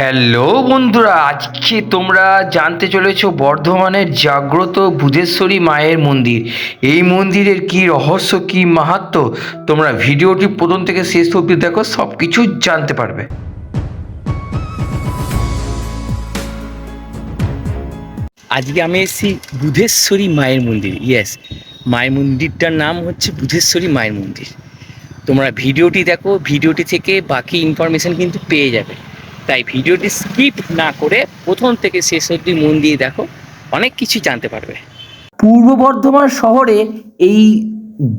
Hello বন্ধুরা, আজকে তোমরা জানতে চলেছো বর্ধমানের জাগ্রত বুধেশ্বরী মায়ের মন্দির। এই মন্দিরের কি রহস্য, কি মাহাত্ম্য, তোমরা ভিডিওটি প্রথম থেকে শেষ অবধি দেখো, সব কিছু জানতে পারবে। আজকে আমি এসেছি বুধেশ্বরী মায়ের মন্দির। ইয়েস, মায়ের মন্দিরটার নাম হচ্ছে বুধেশ্বরী মায়ের মন্দির। তোমরা ভিডিওটি দেখো, ভিডিওটি থেকে বাকি ইনফরমেশন কিন্তু পেয়ে যাবে। তাই ভিডিওটি স্কিপ না করে প্রথম থেকে শেষ অবধি মন দিয়ে দেখো, অনেক কিছু জানতে পারবে। পূর্ব বর্ধমান শহরে এই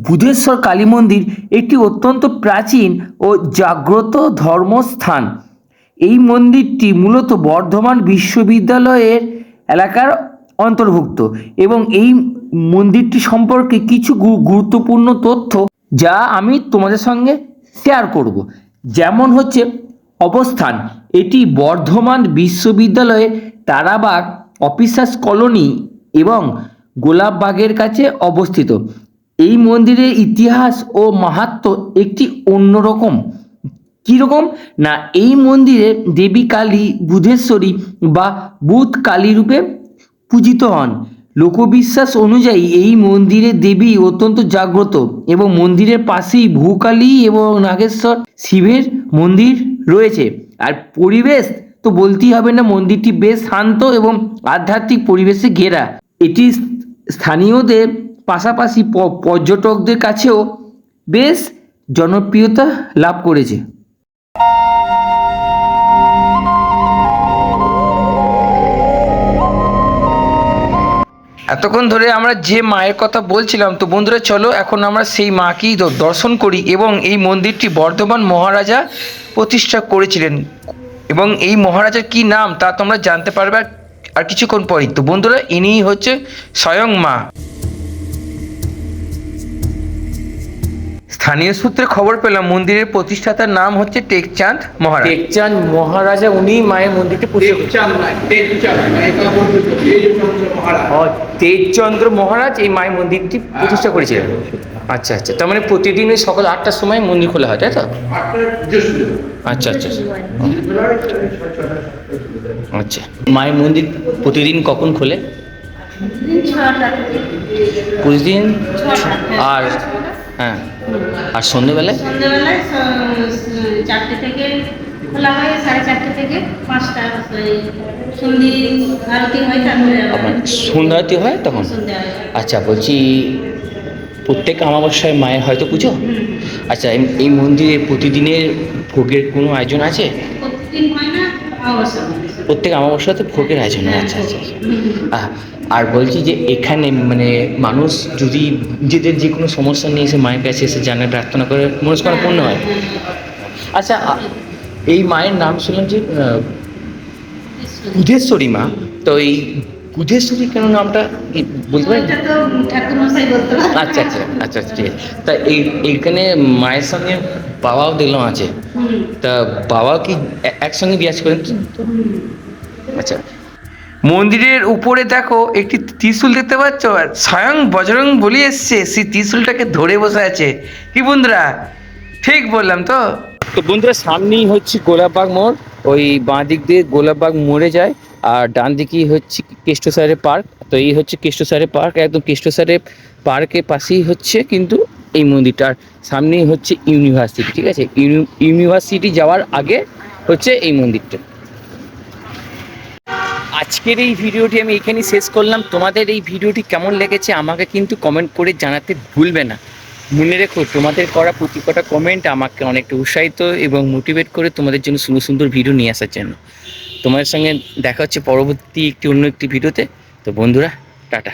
বুধেশ্বর কালী মন্দির একটি অত্যন্ত প্রাচীন ও জাগ্রত ধর্মস্থান। এই মন্দিরটি মূলত বর্ধমান বিশ্ববিদ্যালয়ের এলাকার অন্তর্ভুক্ত এবং এই মন্দিরটি সম্পর্কে কিছু গুরুত্বপূর্ণ তথ্য যা আমি তোমাদের সঙ্গে শেয়ার করব। যেমন হচ্ছে অবস্থান, এটি বর্ধমান বিশ্ববিদ্যালয়ের তারাবাগ অফিসার্স কলোনি এবং গোলাপবাগের কাছে অবস্থিত। এই মন্দিরের ইতিহাস ও মাহাত্ম্য একটি অন্যরকম। কীরকম না, এই মন্দিরে দেবী কালী বুধেশ্বরী বা বুধ কালী রূপে পূজিত হন। লোকবিশ্বাস অনুযায়ী এই মন্দিরে দেবী অত্যন্ত জাগ্রত এবং মন্দিরের পাশেই ভূকালী এবং নাগেশ্বর শিবের মন্দির রয়েছে। আর পরিবেশ তো বলতেই হবে না, মন্দিরটি বেশ শান্ত এবং আধ্যাত্মিক পরিবেশে ঘেরা। এটি স্থানীয়দের পাশাপাশি পর্যটকদের কাছেও বেশ জনপ্রিয়তা লাভ করেছে। এতক্ষণ ধরে আমরা যে মায়ের কথা বলছিলাম, তো বন্ধুরা চলো এখন আমরা সেই মাকেই দর্শন করি। এবং এই মন্দিরটি বর্ধমান মহারাজা প্রতিষ্ঠা করেছিলেন এবং এই মহারাজার কি নাম তা তোমরা জানতে পারবে আর কিছুক্ষণ পরই। তো বন্ধুরা, ইনিই হচ্ছে স্বয়ং মা। স্থানীয় সূত্রে খবর পেলাম মন্দিরের প্রতিষ্ঠাতার নাম হচ্ছে টেকচাঁদ মহারাজ। টেকচাঁদ মহারাজা উনি মায়ের মন্দিরটি তেজচন্দ্র মহারাজ এই মায়ের মন্দিরটি প্রতিষ্ঠা করেছিলেন। আচ্ছা আচ্ছা, তার মানে প্রতিদিন ওই সকাল 8টার সময় মন্দির খোলা হয়, তাই তো? আচ্ছা আচ্ছা আচ্ছা, মায়ের মন্দির প্রতিদিন কখন খোলে? প্রতিদিন। আর হ্যাঁ, আর সন্ধ্যেবেলায়? 4টে থেকে খোলা হয়, 4:30 থেকে 5টা আরতি হয়। সন্ধ্যা আরতি হয় তখন? আচ্ছা, বলছি প্রত্যেক অমাবস্যায় মায়ের হয়তো পুজো? আচ্ছা, এই মন্দিরে প্রতিদিনের ভোগের কোনো আয়োজন আছে? প্রত্যেক অমাবস্যাতে ভোগের আয়োজন হয়। আচ্ছা আচ্ছা। আর বলছি যে এখানে মানে মানুষ যদি নিজেদের যে কোনো সমস্যা নিয়ে এসে মায়ের কাছে এসে জানা প্রার্থনা করে মনস্কামনা পূর্ণ হয়। আচ্ছা, এই মায়ের নাম শুনলাম যে বুধেশ্বরী মা, তো এই বুধেশ্বরী কেন নামটা বলতে পারেন? আচ্ছা আচ্ছা আচ্ছা ঠিক আছে। তা এইখানে মায়ের সঙ্গে বাবাও দেখলাম আছে, তা বাবা কি একসঙ্গে বিরাজ করেন? আচ্ছা, মন্দিরের উপরে দেখো একটি ত্রিশূল দেখতে পাচ্ছ, স্বয়ং বজরং বলি এসছে, সেই ত্রিশূলটাকে ধরে বসে আছে। কি বন্ধুরা, ঠিক বললাম তো? তো বন্ধুরা, সামনেই হচ্ছে গোলাপবাগ মোড়। ওই বাঁ দিক দিয়ে গোলাপবাগ মোড়ে যায় আর ডান দিকেই হচ্ছে কেষ্ট স্যারের পার্ক। তো এই হচ্ছে কেষ্ট স্যারের পার্ক, একদম কেষ্ট স্যারের পার্কের পাশেই হচ্ছে কিন্তু এই মন্দিরটার সামনেই হচ্ছে ইউনিভার্সিটি। ঠিক আছে, ইউনিভার্সিটি যাওয়ার আগে হচ্ছে এই মন্দিরটা। আজকের এই ভিডিওটি আমি এখানেই শেষ করলাম। তোমাদের এই ভিডিওটি কেমন লেগেছে আমাকে কিন্তু কমেন্ট করে জানাতে ভুলবে না। মনে রেখো, তোমাদের করা প্রতি কটা কমেন্ট আমাকে অনেকটা উৎসাহিত এবং মোটিভেট করে তোমাদের জন্য সুন্দর সুন্দর ভিডিও নিয়ে আসার জন্য। তোমাদের সঙ্গে দেখা হচ্ছে পরবর্তী অন্য একটি ভিডিওতে। তো বন্ধুরা, টাটা।